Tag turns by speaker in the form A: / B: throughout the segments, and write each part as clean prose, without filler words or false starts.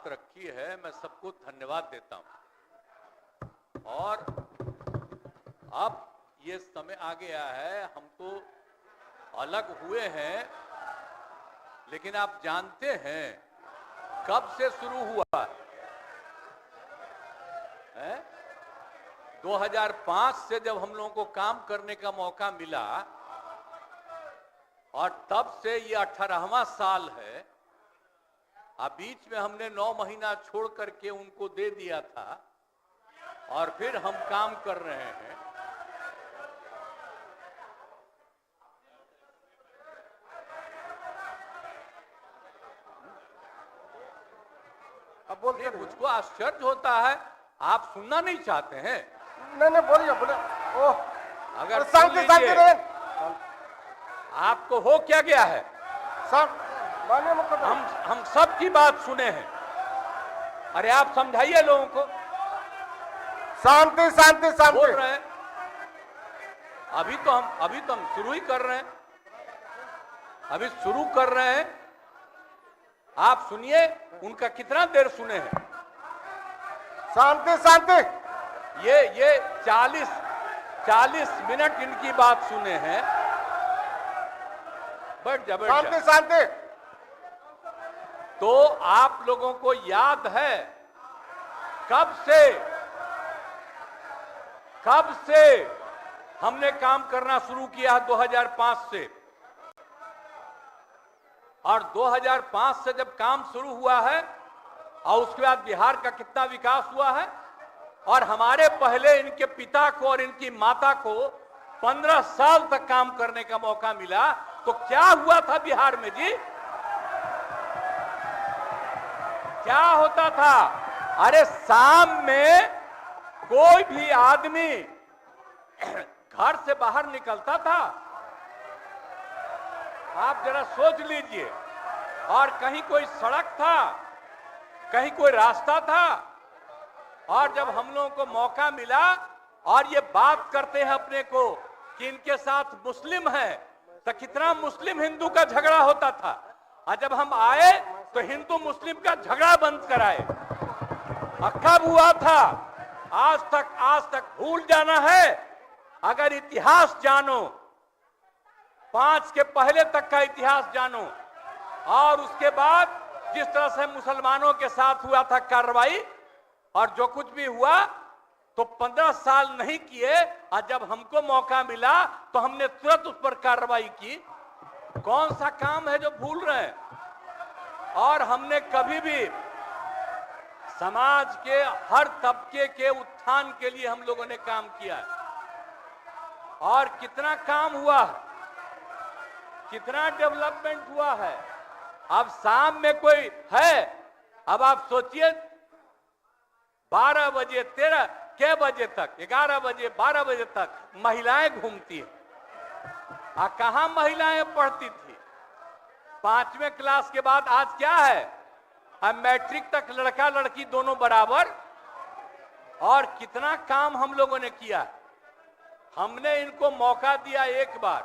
A: रखी है, मैं सबको धन्यवाद देता हूं। और अब ये समय आ गया है, हम तो अलग हुए हैं, लेकिन आप जानते हैं कब से शुरू हुआ है? 2005 से जब हम लोगों को काम करने का मौका मिला, और तब से ये 18वां साल है। अब बीच में हमने 9 महीना छोड़ करके उनको दे दिया था, और फिर हम काम कर रहे हैं।
B: अब बोलते
A: मुझको आश्चर्य होता है, आप सुनना नहीं चाहते हैं?
B: नहीं बोलिए बोले। ओह,
A: अगर
B: शांति शांति रहे।
A: आपको हो क्या गया है?
B: सब माननीय मुख्यमंत्री,
A: हम सब की बात सुने हैं। अरे आप समझाइए लोगों को।
B: शांति शांति शांति
A: बोल रहे हैं। अभी तो हम शुरू ही कर रहे हैं। अभी शुरू कर रहे हैं। आप सुनिए, उनका कितना देर सुने हैं।
B: शांति शांति।
A: ये 40 मिनट इनकी बात सुने हैं। बट जबरदस्त।
B: शांति शांति।
A: तो आप लोगों को याद है कब से हमने काम करना शुरू किया? 2005 से। और 2005 से जब काम शुरू हुआ है, और उसके बाद बिहार का कितना विकास हुआ है, और हमारे पहले इनके पिता को और इनकी माता को 15 साल तक काम करने का मौका मिला। तो क्या हुआ था बिहार में जी? क्या होता था? अरे शाम में कोई भी आदमी घर से बाहर निकलता था, आप जरा सोच लीजिए, और कहीं कोई सड़क था, कहीं कोई रास्ता था। और जब हम लोगों को मौका मिला, और ये बात करते हैं अपने को कि इनके साथ मुस्लिम है, तो कितना मुस्लिम हिंदू का झगड़ा होता था। और जब हम आए तो हिंदू मुस्लिम का झगड़ा बंद कराए। कब हुआ था? आज तक भूल जाना है। अगर इतिहास जानो, 5 के पहले तक का इतिहास जानो, और उसके बाद जिस तरह से मुसलमानों के साथ हुआ था कार्रवाई, और जो कुछ भी हुआ, तो 15 साल नहीं किए, और जब हमको मौका मिला तो हमने तुरंत उस पर कार्रवाई की। कौन सा काम है जो भूल रहे हैं? और हमने कभी भी समाज के हर तबके के उत्थान के लिए हम लोगों ने काम किया है। और कितना काम हुआ है, कितना डेवलपमेंट हुआ है। अब शाम में कोई है, अब आप सोचिए 12 बजे 13 के बजे तक, 11 बजे 12 बजे तक महिलाएं घूमती है। कहां महिलाएं पढ़ती थी? 5वें क्लास के बाद आज क्या है? अब मैट्रिक तक लड़का लड़की दोनों बराबर। और कितना काम हम लोगों ने किया। हमने इनको मौका दिया एक बार,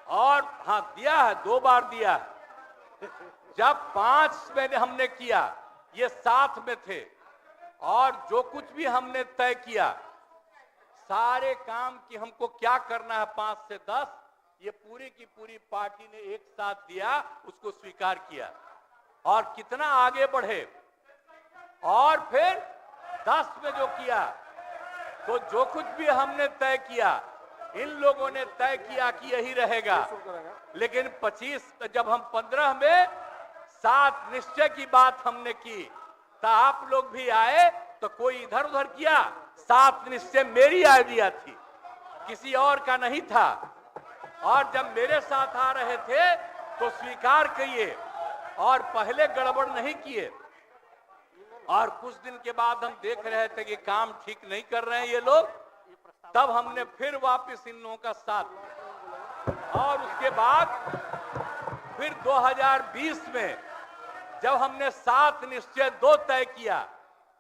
A: और हाँ दिया है, 2 बार दिया है। जब 5 में हमने किया, ये 7 में थे, और जो कुछ भी हमने तय किया, सारे काम की हमको क्या करना है 5 से 10, ये पूरी की पूरी पार्टी ने एक साथ दिया, उसको स्वीकार किया, और कितना आगे बढ़े। और फिर 10 में जो किया, तो जो कुछ भी हमने तय किया, इन लोगों ने तय किया कि यही रहेगा। लेकिन 25 जब हम 15 में 7 निश्चय की बात हमने की, तो आप लोग भी आए, तो कोई इधर उधर किया। 7 निश्चय मेरी आइडिया थी, किसी और का नहीं था। और जब मेरे साथ आ रहे थे तो स्वीकार किए, और पहले गड़बड़ नहीं किए। और कुछ दिन के बाद हम देख रहे थे कि काम ठीक नहीं कर रहे हैं ये लोग, तब हमने फिर वापस इन लोगों का साथ दिया। और उसके बाद फिर 2020 में जब हमने 7 निश्चय 2 तय किया,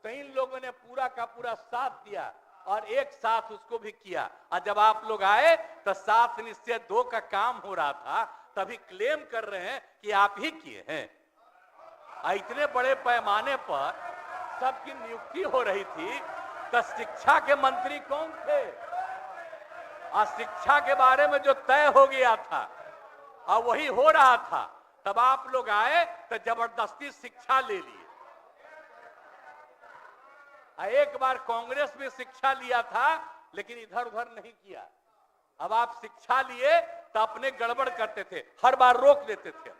A: तो इन लोगों ने पूरा का पूरा साथ दिया, और एक साथ उसको भी किया। और जब आप लोग आए तो 7 निश्चय 2 का काम हो रहा था, तभी क्लेम कर रहे हैं कि आप ही किए हैं। इतने बड़े पैमाने पर सबकी नियुक्ति हो रही थी, तो शिक्षा के मंत्री कौन थे? और शिक्षा के बारे में जो तय हो गया था और वही हो रहा था, तब आप लोग आए तो जबरदस्ती शिक्षा ले लिए। एक बार कांग्रेस में शिक्षा लिया था, लेकिन इधर उधर नहीं किया। अब आप शिक्षा लिए तो अपने गड़बड़ करते थे, हर बार रोक देते थे,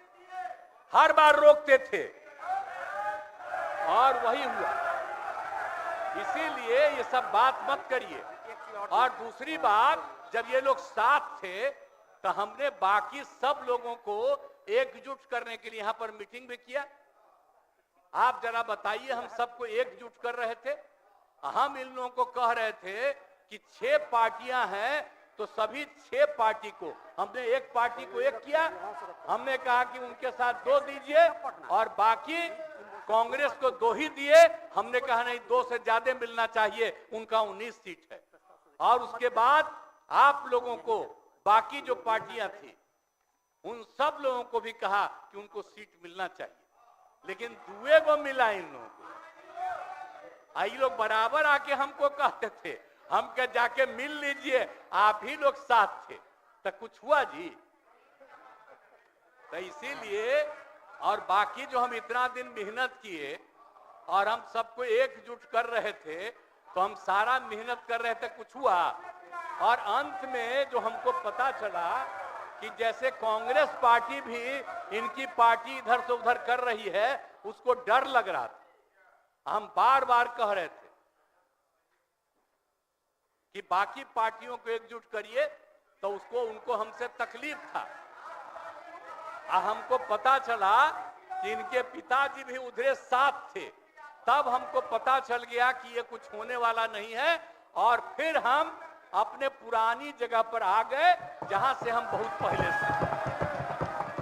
A: हर बार रोकते थे, और वही हुआ। इसीलिए ये सब बात मत करिए। और दूसरी बात, जब ये लोग साथ थे तो हमने बाकी सब लोगों को एकजुट करने के लिए यहां पर मीटिंग भी किया। आप जरा बताइए, हम सबको एकजुट कर रहे थे। हम इन लोगों को कह रहे थे कि 6 पार्टियां हैं, तो सभी 6 पार्टी को हमने एक पार्टी को एक किया। हमने कहा कि उनके साथ 2 दीजिए और बाकी कांग्रेस को 2 ही दिए। हमने कहा नहीं, 2 से ज्यादा मिलना चाहिए, उनका 19 सीट है। और उसके बाद आप लोगों को बाकी जो पार्टियां थी उन सब लोगों को भी कहा कि उनको सीट मिलना चाहिए, लेकिन दुए को मिला इन लोगों को। ये लोग बराबर आके हमको कहते थे, हम क्या जाके मिल लीजिए, आप ही लोग साथ थे, तो कुछ हुआ जी? तो इसीलिए, और बाकी जो हम इतना दिन मेहनत किए और हम सबको एकजुट कर रहे थे, तो हम सारा मेहनत कर रहे थे, कुछ हुआ? और अंत में जो हमको पता चला कि जैसे कांग्रेस पार्टी भी इनकी पार्टी इधर से उधर कर रही है, उसको डर लग रहा था। हम बार बार कह रहे थे कि बाकी पार्टियों को एकजुट करिए, तो उसको उनको हमसे तकलीफ था। हमको पता चला कि इनके पिताजी भी उधरे साथ थे, तब हमको पता चल गया कि ये कुछ होने वाला नहीं है। और फिर हम अपने पुरानी जगह पर आ गए, जहां से हम बहुत पहले से।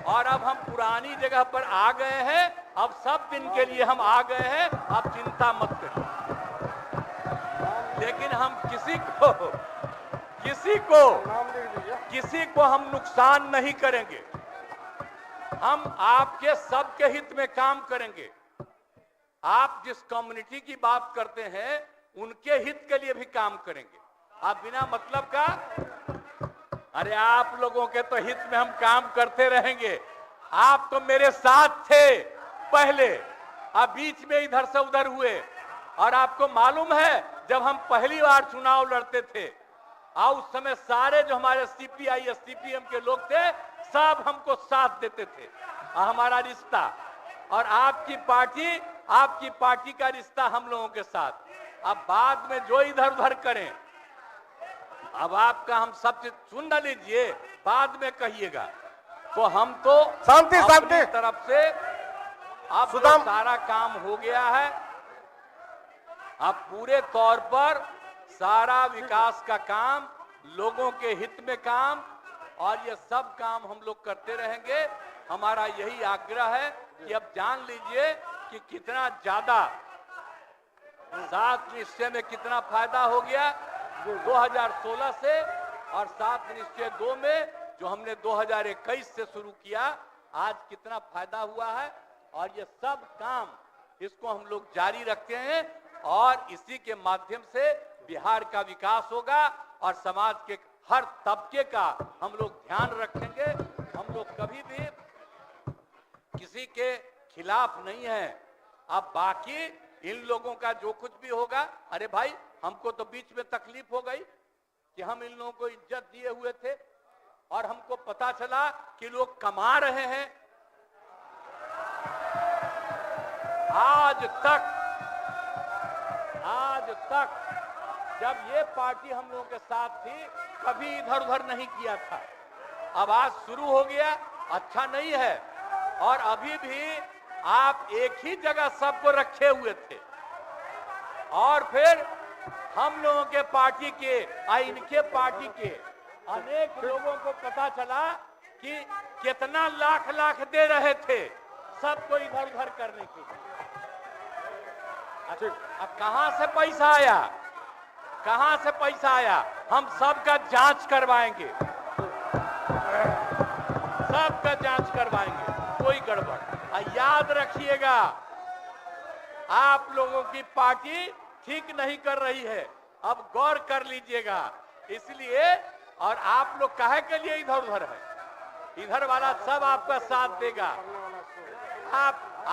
A: और अब हम पुरानी जगह पर आ गए हैं, अब सब दिन के लिए हम आ गए हैं, आप चिंता मत करिए। लेकिन हम किसी को हम नुकसान नहीं करेंगे। हम आपके सबके हित में काम करेंगे। आप जिस कम्युनिटी की बात करते हैं, उनके हित के लिए भी काम करेंगे। आप बिना मतलब का, अरे आप लोगों के तो हित में हम काम करते रहेंगे। आप तो मेरे साथ थे पहले, अब बीच में इधर से उधर हुए। और आपको मालूम है, जब हम पहली बार चुनाव लड़ते थे, उस समय सारे जो हमारे सीपीआई सीपीएम के लोग थे, सब हमको साथ देते थे। हमारा रिश्ता और आपकी पार्टी का रिश्ता हम लोगों के साथ। अब बाद में जो इधर उधर करें, अब आपका हम सब चीज सुन न लीजिए, बाद में कहिएगा। तो हम तो
B: शांति
A: अपनी तरफ से अब सारा काम हो गया है। अब पूरे तौर पर सारा विकास का काम, लोगों के हित में काम, और ये सब काम हम लोग करते रहेंगे। हमारा यही आग्रह है कि अब जान लीजिए कि कितना ज्यादा 7 निश्चय में कितना फायदा हो गया 2016 से, और 7 निश्चय 2 में जो हमने 2021 से शुरू किया, आज कितना फायदा हुआ है। और ये सब काम इसको हम लोग जारी रखते हैं, और इसी के माध्यम से बिहार का विकास होगा और समाज के हर तबके का हम लोग ध्यान रखेंगे। हम लोग कभी भी किसी के खिलाफ नहीं है। अब बाकी इन लोगों का जो कुछ भी होगा, अरे भाई हमको तो बीच में तकलीफ हो गई कि हम इन लोगों को इज्जत दिए हुए थे, और हमको पता चला कि लोग कमा रहे हैं। आज तक जब ये पार्टी हम लोगों के साथ थी, कभी इधर उधर नहीं किया था। अब आज शुरू हो गया, अच्छा नहीं है। और अभी भी आप एक ही जगह सबको रखे हुए थे, और फिर हम लोगों के पार्टी के इनके पार्टी के अनेक लोगों को पता चला कि कितना लाख दे रहे थे सबको इधर उधर करने के लिए। अब कहां से पैसा आया, कहां से पैसा आया? हम सबका जांच करवाएंगे, सबका जांच करवाएंगे, कोई गड़बड़ याद रखिएगा, आप लोगों की पार्टी ठीक नहीं कर रही है, अब गौर कर लीजिएगा। इसलिए और आप लोग काहे के लिए इधर उधर है, इधर वाला सब आपका साथ देगा।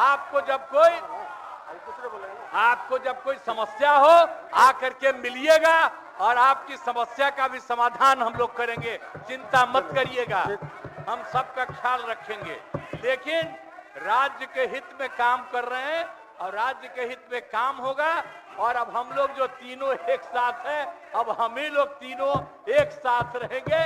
A: आपको जब कोई समस्या हो आकर के मिलिएगा और आपकी समस्या का भी समाधान हम लोग करेंगे, चिंता मत करिएगा, हम सबका ख्याल रखेंगे। लेकिन राज्य के हित में काम कर रहे हैं और राज्य के हित में काम होगा। और अब हम लोग जो तीनों एक साथ हैं, अब हम ही लोग तीनों एक साथ रहेंगे।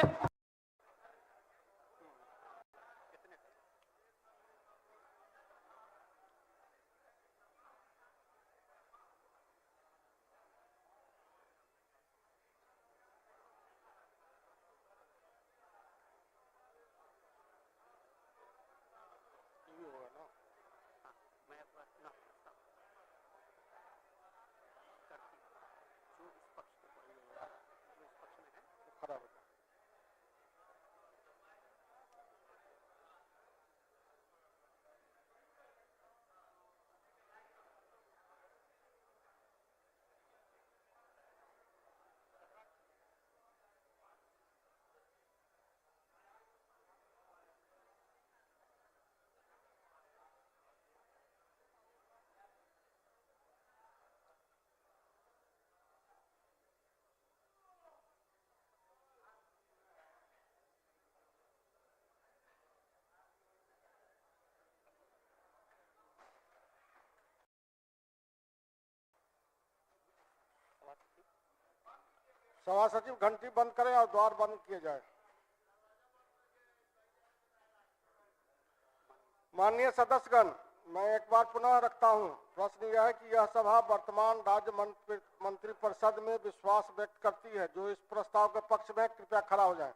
B: सभा सचिव घंटी बंद करें और द्वार बंद किए जाए। माननीय सदस्यगण, मैं एक बार पुनः रखता हूं, प्रश्न यह है कि यह सभा वर्तमान राज्य मंत्रिपरिषद में विश्वास व्यक्त करती है। जो इस प्रस्ताव के पक्ष में कृपया खड़ा हो जाएं।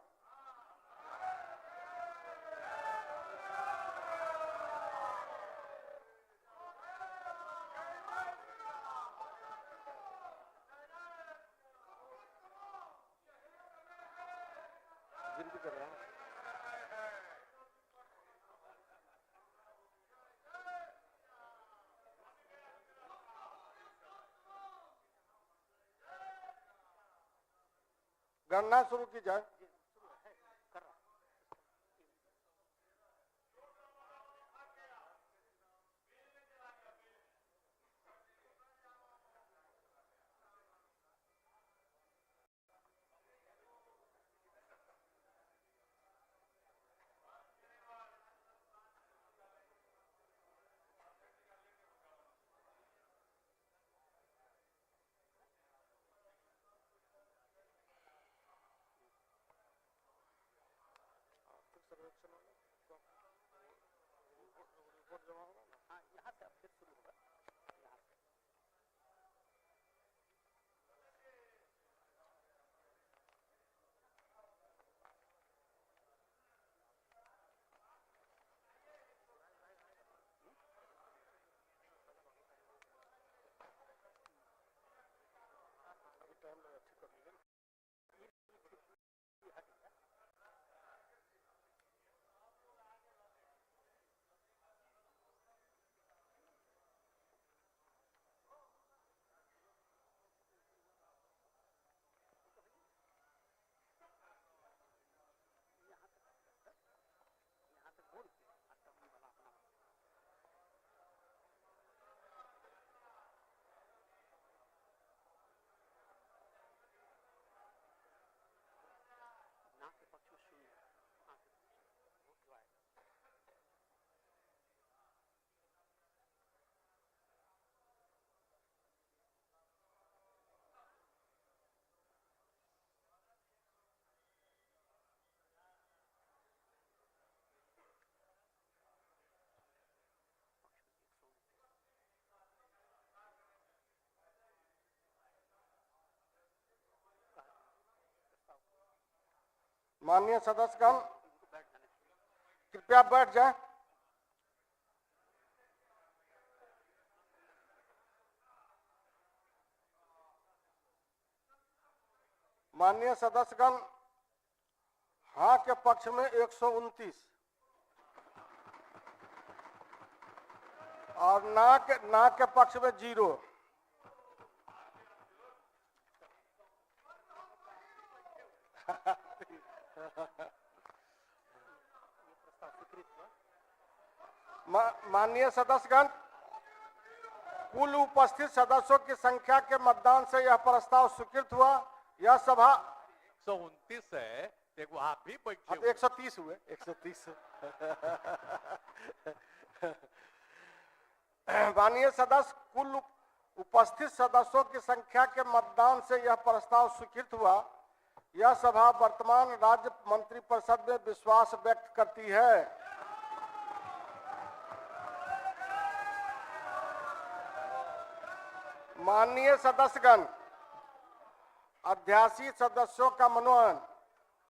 B: गिनती कर रहा हूं। गणना शुरू की जाए। रिपोर्ट जमा होगा ना? हाँ, यहाँ से अब फिर शुरू होगा। अभी टाइम लगा, ठीक कर लीजिए। माननीय सदस्यगण, कृपया बैठ जाएं। माननीय सदस्यगण, हाँ के पक्ष में 129, और ना के पक्ष में 0। माननीय सदस्यगण, कुल उपस्थित सदस्यों की संख्या के मतदान से यह प्रस्ताव स्वीकृत हुआ। यह सभा
A: 129 है। देखो आप भी बैठे
B: अब 130 हुए। 130 माननीय सदस्य, कुल उपस्थित सदस्यों की संख्या के मतदान से यह प्रस्ताव स्वीकृत हुआ। यह सभा वर्तमान राज्य मंत्रिपरिषद में विश्वास व्यक्त करती है। माननीय सदस्यगण, अध्यासीन सदस्यों का मनोनयन